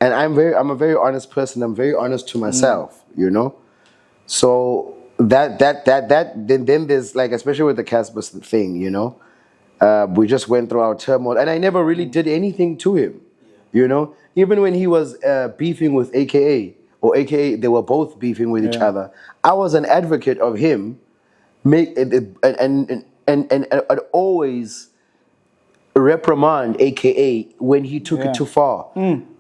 And I'm a very honest person. I'm very honest to myself, you know. So then there's like, especially with the Caspper thing, you know, we just went through our turmoil, and I never really did anything to him, you know. Even when he was beefing with AKA, they were both beefing with each other. I was an advocate of him, and I'd always reprimand AKA when he took it too far.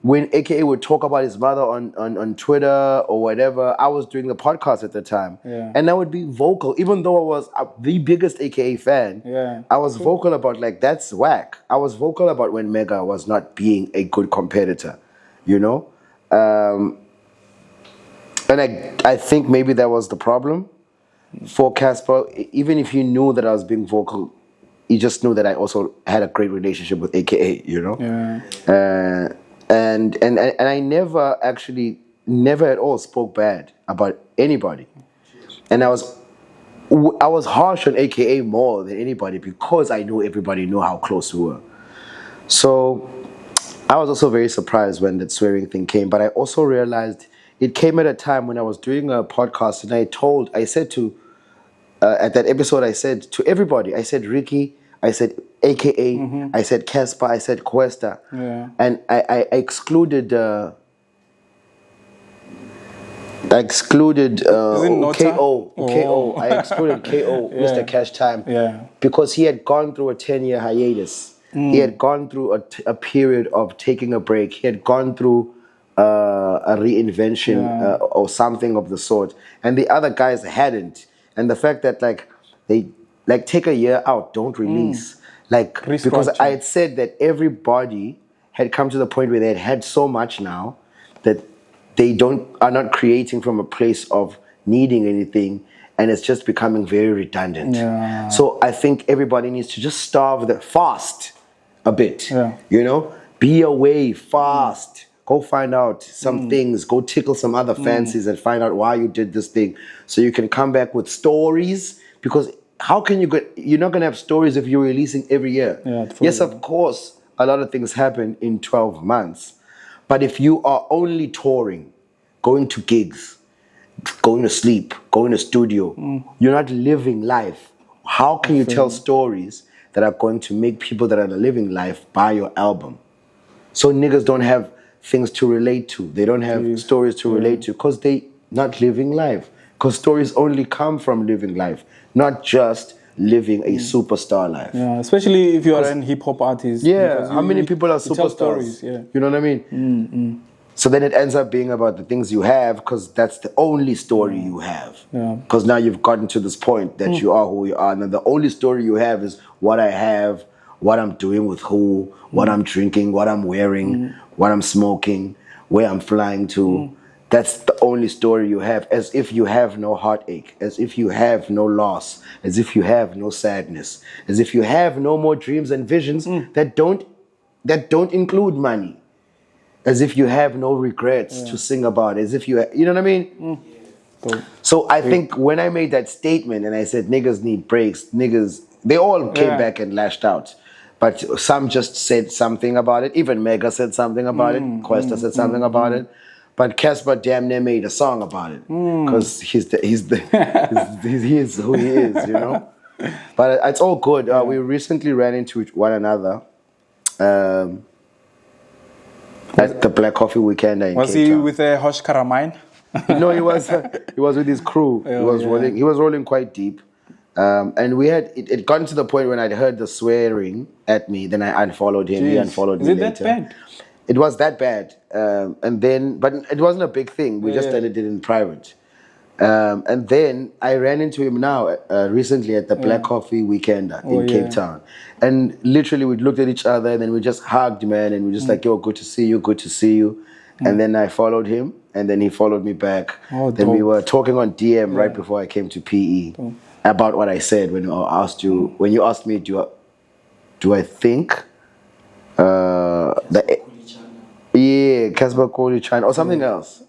When AKA would talk about his mother on Twitter or whatever, I was doing the podcast at the time. And I would be vocal, even though I was the biggest AKA fan. I was vocal about, like, that's whack. I was vocal about when Mega was not being a good competitor, you know? And I think maybe that was the problem for Caspper. Even if he knew that I was being vocal, he just knew that I also had a great relationship with AKA, you know? And I never at all spoke bad about anybody. And I was harsh on AKA more than anybody because I knew everybody knew how close we were. So I was also very surprised when that swearing thing came, but I also realized it came at a time when I was doing a podcast, and I said to, at that episode, I said to everybody, I said Ricky, I said AKA, I said Caspper, I said Cuesta, and I excluded KO, I excluded KO, Mr. Cash Time, because he had gone through a 10-year hiatus. He had gone through a period of taking a break. He had gone through a reinvention or something of the sort, and the other guys hadn't. And the fact that they take a year out, don't release, because I had said that everybody had come to the point where they had had so much now that they are not creating from a place of needing anything, and it's just becoming very redundant. So I think everybody needs to just fast a bit, you know, be away, fast. Go find out some things. Go tickle some other fancies and find out why you did this thing, so you can come back with stories. Because how can you're not gonna have stories if you're releasing every year. Yes, of course, a lot of things happen in 12 months, but if you are only touring, going to gigs, going to sleep, going to studio, you're not living life. How can you tell stories that are going to make people that are living life buy your album? So niggas don't have things to relate to. They don't have stories to relate to because they not living life. Because stories only come from living life, not just living a superstar life. Especially if you are an hip-hop artist. How many people are superstars? You know what I mean? So then it ends up being about the things you have, because that's the only story you have. Because now you've gotten to this point that you are who you are. And the only story you have is what I have, what I'm doing with who, what I'm drinking, what I'm wearing, what I'm smoking, where I'm flying to. That's the only story you have, as if you have no heartache, as if you have no loss, as if you have no sadness, as if you have no more dreams and visions that don't include money, as if you have no regrets to sing about, as if you know what I mean? So I think when I made that statement and I said niggas need breaks, they all came back and lashed out. But some just said something about it. Even Mega said something about it. Cuesta said something about it. But Caspper damn near made a song about it, because he is who he is, you know. But it's all good. We recently ran into one another at the Black Coffee Weekend in Cape Town. Was he with a Hosh Karamine? No, he was with his crew. He was rolling quite deep. And we had it gotten to the point when I'd heard the swearing at me, then I unfollowed him. He unfollowed me later. Is it that bad? It was that bad. But it wasn't a big thing. We just ended it in private. And then I ran into him now recently at the Black Coffee Weekend in Cape Town. And literally we looked at each other and then we just hugged, man. And we just like, yo, good to see you, good to see you. And then I followed him and then he followed me back. Then we were talking on DM right before I came to PE. About what I said when you asked me, do I think Caspper called you China or something else?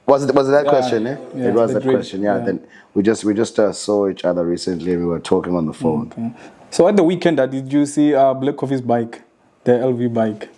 Was it that question? It was that question. Then we just saw each other recently and we were talking on the phone. So at the weekend, did you see Black Coffee's bike, the LV bike?